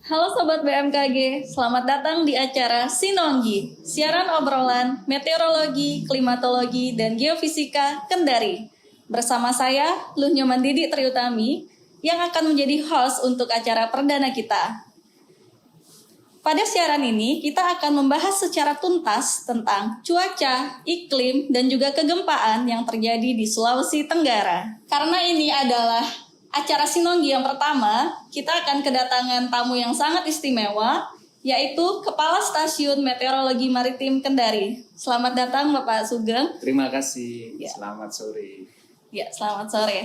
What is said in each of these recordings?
Halo Sobat BMKG, selamat datang di acara Sinonggi, siaran obrolan meteorologi, klimatologi, dan geofisika Kendari. Bersama saya, Luh Nyoman Didi Triutami, yang akan menjadi host untuk acara perdana kita. Pada siaran ini, kita akan membahas secara tuntas tentang cuaca, iklim, dan juga kegempaan yang terjadi di Sulawesi Tenggara. Karena ini adalah acara Sinonggi yang pertama, kita akan kedatangan tamu yang sangat istimewa, yaitu Kepala Stasiun Meteorologi Maritim Kendari. Selamat datang Bapak Sugeng. Terima kasih, Ya. Selamat sore. Ya, selamat sore.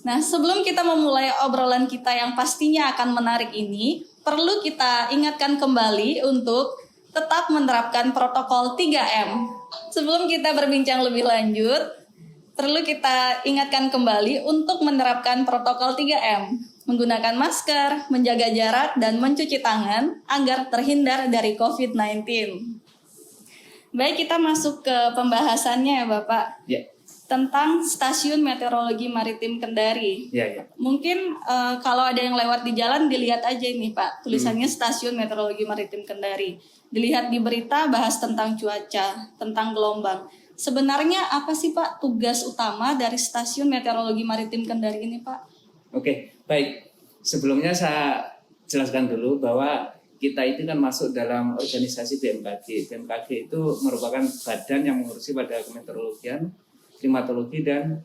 Nah, sebelum kita memulai obrolan kita yang pastinya akan menarik ini, perlu kita ingatkan kembali untuk tetap menerapkan protokol 3M. Sebelum kita berbincang lebih lanjut, perlu kita ingatkan kembali untuk menerapkan protokol 3M, menggunakan masker, menjaga jarak, dan mencuci tangan agar terhindar dari COVID-19. Baik, kita masuk ke pembahasannya ya Bapak. Ya, Tentang Stasiun Meteorologi Maritim Kendari. ya. Mungkin kalau ada yang lewat di jalan dilihat aja ini Pak, tulisannya Stasiun Meteorologi Maritim Kendari. Dilihat di berita bahas tentang cuaca, tentang gelombang. Sebenarnya apa sih Pak tugas utama dari Stasiun Meteorologi Maritim Kendari ini Pak? Oke, baik. Sebelumnya saya jelaskan dulu bahwa kita itu kan masuk dalam organisasi BMKG. BMKG itu merupakan badan yang mengurusi pada kemeteorologian, klimatologi, dan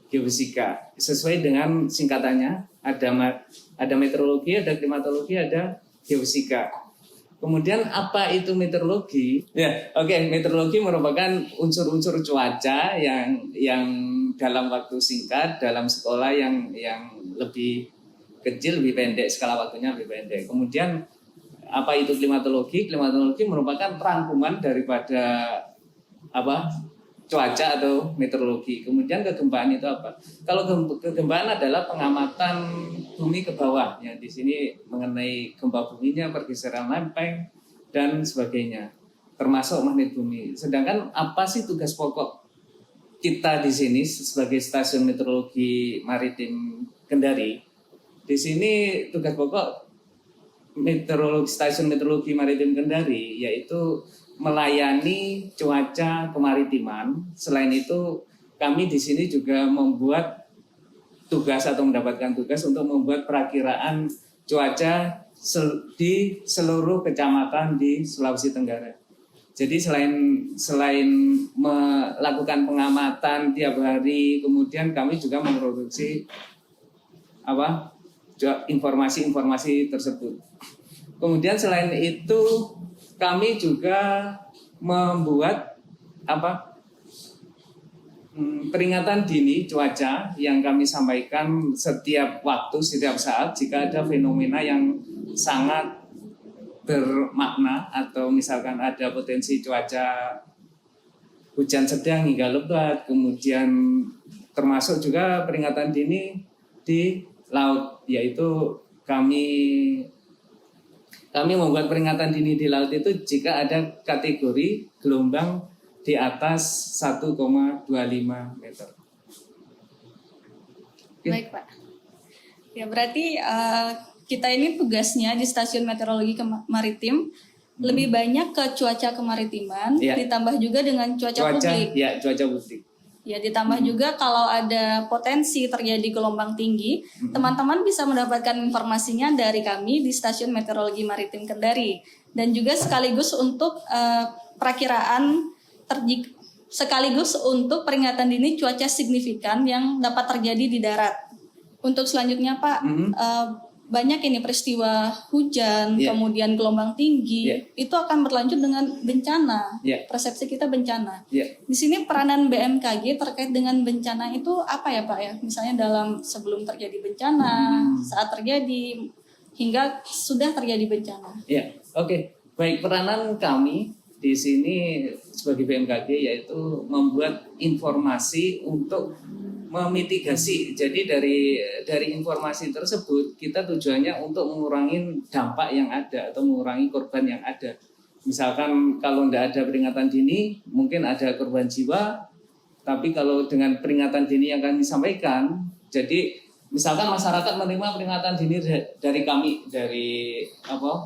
geofisika. Sesuai dengan singkatannya, ada meteorologi, ada klimatologi, ada geofisika. Kemudian apa itu meteorologi? Ya, oke. Meteorologi merupakan unsur-unsur cuaca yang dalam waktu singkat, dalam sekolah yang lebih kecil, lebih pendek, skala waktunya lebih pendek. Kemudian apa itu klimatologi? Klimatologi merupakan rangkuman daripada cuaca atau meteorologi. Kemudian kegempaan itu apa? Kalau kegempaan adalah pengamatan bumi ke bawah, ya di sini mengenai gempa buminya, pergeseran lempeng dan sebagainya, termasuk magnet bumi. Sedangkan apa sih tugas pokok kita di sini sebagai Stasiun Meteorologi Maritim Kendari? Di sini tugas pokok Stasiun Meteorologi Maritim Kendari yaitu melayani cuaca kemaritiman. Selain itu, kami di sini juga membuat tugas atau mendapatkan tugas untuk membuat perakiraan cuaca di seluruh kecamatan di Sulawesi Tenggara. Jadi selain melakukan pengamatan tiap hari, kemudian kami juga memproduksi informasi tersebut. Kemudian selain itu kami juga membuat peringatan dini cuaca yang kami sampaikan setiap waktu, setiap saat jika ada fenomena yang sangat bermakna atau misalkan ada potensi cuaca hujan sedang hingga lebat. Kemudian termasuk juga peringatan dini di laut, yaitu kami membuat peringatan dini di laut itu jika ada kategori gelombang di atas 1,25 meter. Oke. Baik Pak. Ya berarti kita ini tugasnya di Stasiun Meteorologi Maritim lebih banyak ke cuaca kemaritiman, ditambah juga dengan cuaca publik. Ya, cuaca publik. Ya, ditambah juga kalau ada potensi terjadi gelombang tinggi, teman-teman bisa mendapatkan informasinya dari kami di Stasiun Meteorologi Maritim Kendari. Dan juga sekaligus untuk sekaligus untuk peringatan dini cuaca signifikan yang dapat terjadi di darat. Untuk selanjutnya Pak, banyak ini peristiwa hujan, kemudian gelombang tinggi, itu akan berlanjut dengan bencana. Persepsi kita bencana. Di sini peranan BMKG terkait dengan bencana itu apa ya Pak ya? Misalnya dalam sebelum terjadi bencana, saat terjadi, hingga sudah terjadi bencana. Ya, oke. Baik, peranan kami di sini sebagai BMKG yaitu membuat informasi untuk memitigasi. Jadi dari informasi tersebut kita tujuannya untuk mengurangi dampak yang ada atau mengurangi korban yang ada. Misalkan kalau tidak ada peringatan dini mungkin ada korban jiwa, tapi kalau dengan peringatan dini yang kami sampaikan, jadi misalkan masyarakat menerima peringatan dini dari kami, dari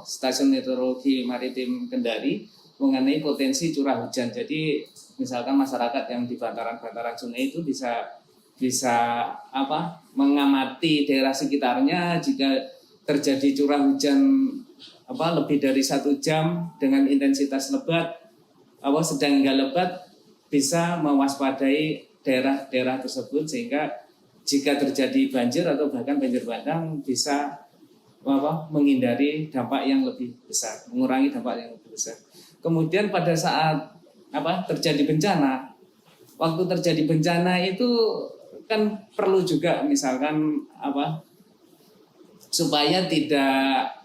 Stasiun Meteorologi Maritim Kendari mengenai potensi curah hujan. Jadi misalkan masyarakat yang di bantaran-bantaran sungai itu bisa mengamati daerah sekitarnya jika terjadi curah hujan lebih dari 1 jam dengan intensitas lebat, sedang hingga lebat, bisa mewaspadai daerah-daerah tersebut sehingga jika terjadi banjir atau bahkan banjir bandang bisa menghindari dampak yang lebih besar, mengurangi dampak yang lebih besar. Kemudian pada saat terjadi bencana, waktu terjadi bencana itu kan perlu juga misalkan supaya tidak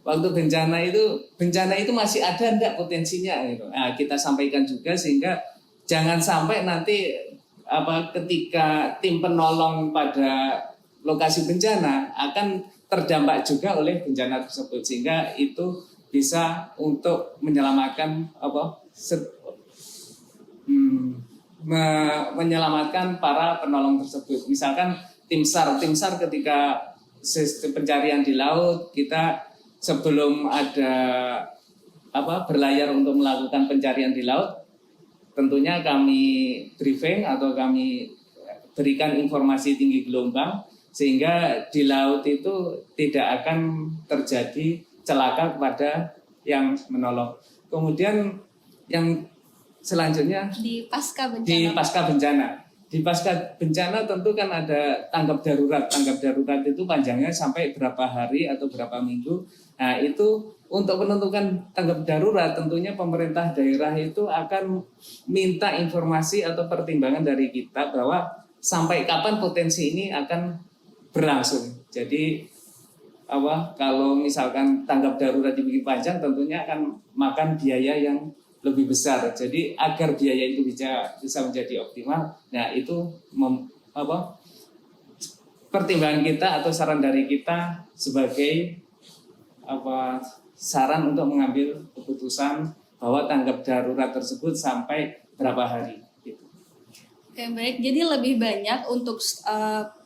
waktu bencana itu masih ada enggak potensinya gitu. Nah, kita sampaikan juga sehingga jangan sampai nanti ketika tim penolong pada lokasi bencana akan terdampak juga oleh bencana tersebut sehingga itu bisa untuk menyelamatkan menyelamatkan para penolong tersebut. Misalkan tim SAR ketika sistem pencarian di laut, kita sebelum ada berlayar untuk melakukan pencarian di laut, tentunya kami briefing atau kami berikan informasi tinggi gelombang sehingga di laut itu tidak akan terjadi celaka kepada yang menolong. Kemudian yang selanjutnya di pasca bencana. Di pasca bencana tentu kan ada tanggap darurat. Tanggap darurat itu panjangnya sampai berapa hari atau berapa minggu. Nah, itu untuk menentukan tanggap darurat tentunya pemerintah daerah itu akan minta informasi atau pertimbangan dari kita bahwa sampai kapan potensi ini akan berlangsung. Jadi kalau misalkan tanggap darurat dibikin panjang tentunya akan makan biaya yang lebih besar. Jadi agar biaya itu bisa menjadi optimal, nah itu pertimbangan kita atau saran dari kita sebagai saran untuk mengambil keputusan bahwa tanggap darurat tersebut sampai berapa hari. Gitu. Oke, baik. Jadi lebih banyak untuk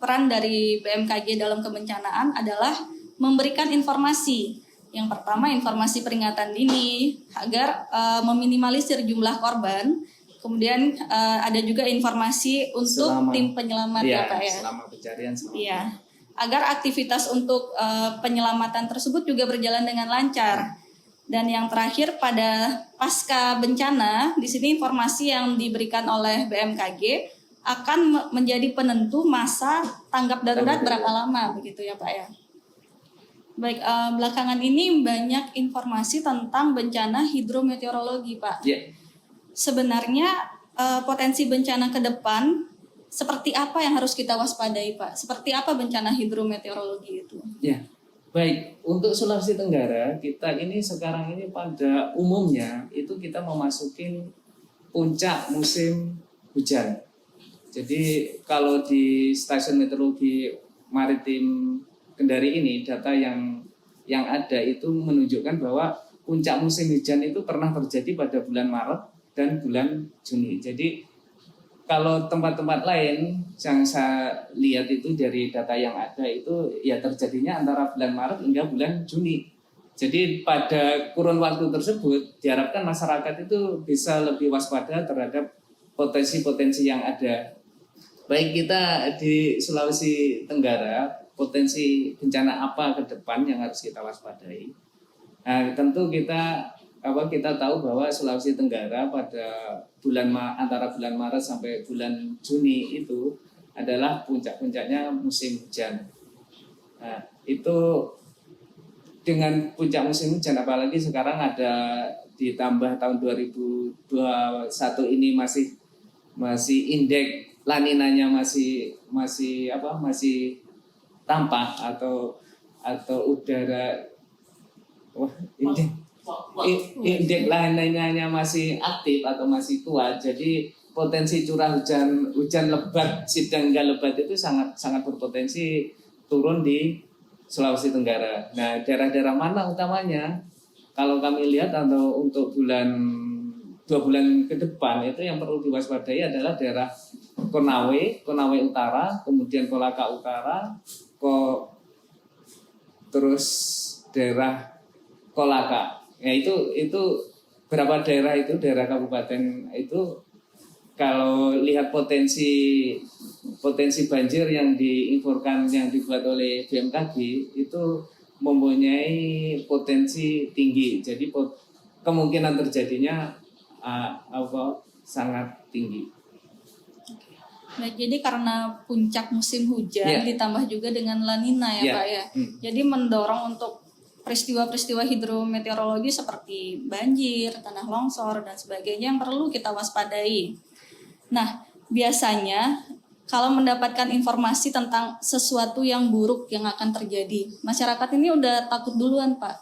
peran dari BMKG dalam kebencanaan adalah memberikan informasi. Yang pertama, informasi peringatan dini agar meminimalisir jumlah korban. Kemudian ada juga informasi untuk tim penyelamat ya Pak ya. Selama pencarian. Iya. Agar aktivitas untuk penyelamatan tersebut juga berjalan dengan lancar. Dan yang terakhir pada pasca bencana, di sini informasi yang diberikan oleh BMKG akan menjadi penentu masa tanggap darurat berapa lama begitu ya Pak ya. Baik, belakangan ini banyak informasi tentang bencana hidrometeorologi Pak. Yeah. Sebenarnya potensi bencana ke depan seperti apa yang harus kita waspadai Pak? Seperti apa bencana hidrometeorologi itu? Ya, baik. Untuk Sulawesi Tenggara, kita ini sekarang ini pada umumnya itu kita memasuki puncak musim hujan. Jadi kalau di Stasiun Meteorologi Maritim Kendari ini data yang ada itu menunjukkan bahwa puncak musim hujan itu pernah terjadi pada bulan Maret dan bulan Juni. Jadi kalau tempat-tempat lain yang saya lihat itu dari data yang ada itu ya terjadinya antara bulan Maret hingga bulan Juni. Jadi pada kurun waktu tersebut diharapkan masyarakat itu bisa lebih waspada terhadap potensi-potensi yang ada. Baik kita di Sulawesi Tenggara, potensi bencana apa ke depan yang harus kita waspadai. Nah, tentu kita tahu bahwa Sulawesi Tenggara pada antara bulan Maret sampai bulan Juni itu adalah puncak-puncaknya musim hujan. Nah, itu dengan puncak musim hujan apalagi sekarang ada ditambah tahun 2021 ini masih indeks laninanya masih tampak atau udara indeks lainnya masih aktif atau masih kuat, jadi potensi curah hujan lebat sedang hingga lebat itu sangat berpotensi turun di Sulawesi Tenggara. Nah, daerah-daerah mana utamanya? Kalau kami lihat atau untuk 2 bulan ke depan itu yang perlu diwaspadai adalah daerah Konawe Utara, kemudian Kolaka Utara, terus daerah Kolaka. Ya itu berapa daerah itu, daerah kabupaten itu kalau lihat potensi banjir yang diinforkan yang dibuat oleh BMKG itu mempunyai potensi tinggi. Jadi kemungkinan terjadinya sangat tinggi. Baik, jadi karena puncak musim hujan ditambah juga dengan La Nina ya Pak ya. Jadi mendorong untuk peristiwa-peristiwa hidrometeorologi seperti banjir, tanah longsor dan sebagainya yang perlu kita waspadai. Nah, biasanya kalau mendapatkan informasi tentang sesuatu yang buruk yang akan terjadi, masyarakat ini udah takut duluan Pak.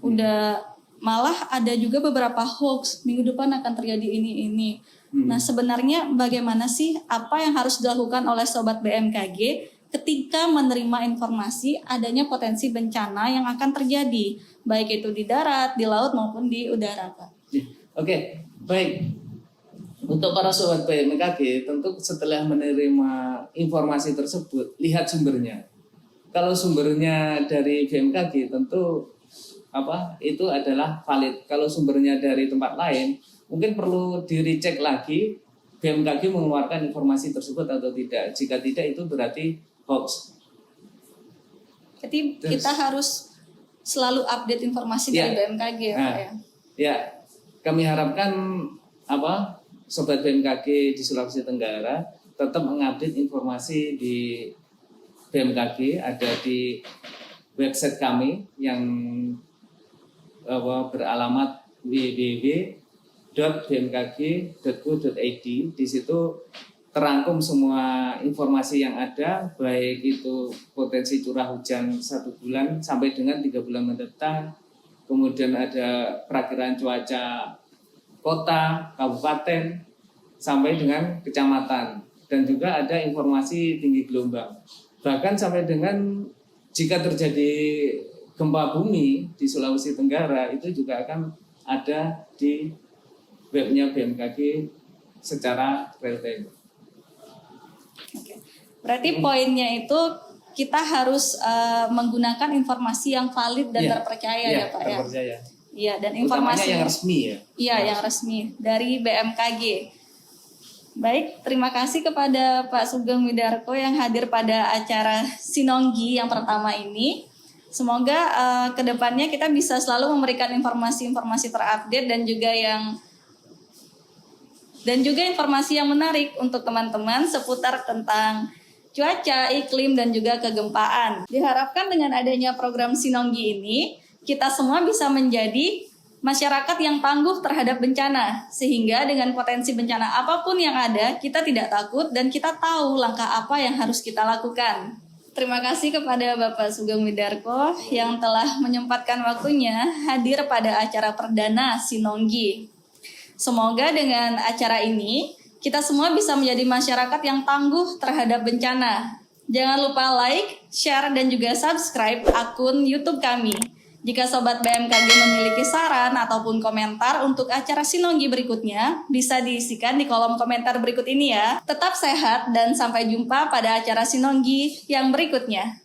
Udah malah ada juga beberapa hoax minggu depan akan terjadi ini. Nah, sebenarnya bagaimana sih apa yang harus dilakukan oleh Sobat BMKG ketika menerima informasi adanya potensi bencana yang akan terjadi, baik itu di darat, di laut maupun di udara, Pak? Oke, baik. Untuk para Sobat BMKG, tentu setelah menerima informasi tersebut, lihat sumbernya. Kalau sumbernya dari BMKG, tentu itu adalah valid. Kalau sumbernya dari tempat lain, mungkin perlu di-recheck lagi BMKG mengeluarkan informasi tersebut atau tidak. Jika tidak, itu berarti hoax. Jadi kita harus selalu update informasi dari BMKG ya Pak ya? Ya, kami harapkan Sobat BMKG di Sulawesi Tenggara tetap mengupdate informasi di BMKG, ada di website kami yang beralamat www.bmkg.go.id. Di situ terangkum semua informasi yang ada, baik itu potensi curah hujan 1 bulan sampai dengan 3 bulan mendatang, kemudian ada perakiraan cuaca kota, kabupaten, sampai dengan kecamatan, dan juga ada informasi tinggi gelombang. Bahkan sampai dengan jika terjadi gempa bumi di Sulawesi Tenggara, itu juga akan ada di webnya BMKG secara real time. Oke. Berarti poinnya itu kita harus menggunakan informasi yang valid dan terpercaya ya Pak ya. Terpercaya. Iya, dan informasi yang resmi ya. Iya, yang resmi dari BMKG. Baik, terima kasih kepada Pak Sugeng Widarko yang hadir pada acara Sinonggi yang pertama ini. Semoga kedepannya kita bisa selalu memberikan informasi-informasi terupdate dan juga informasi yang menarik untuk teman-teman seputar tentang cuaca, iklim, dan juga kegempaan. Diharapkan dengan adanya program Sinonggi ini, kita semua bisa menjadi masyarakat yang tangguh terhadap bencana, sehingga dengan potensi bencana apapun yang ada, kita tidak takut dan kita tahu langkah apa yang harus kita lakukan. Terima kasih kepada Bapak Sugeng Widarko yang telah menyempatkan waktunya hadir pada acara perdana Sinonggi. Semoga dengan acara ini, kita semua bisa menjadi masyarakat yang tangguh terhadap bencana. Jangan lupa like, share, dan juga subscribe akun YouTube kami. Jika Sobat BMKG memiliki saran ataupun komentar untuk acara Sinonggi berikutnya, bisa diisikan di kolom komentar berikut ini ya. Tetap sehat dan sampai jumpa pada acara Sinonggi yang berikutnya.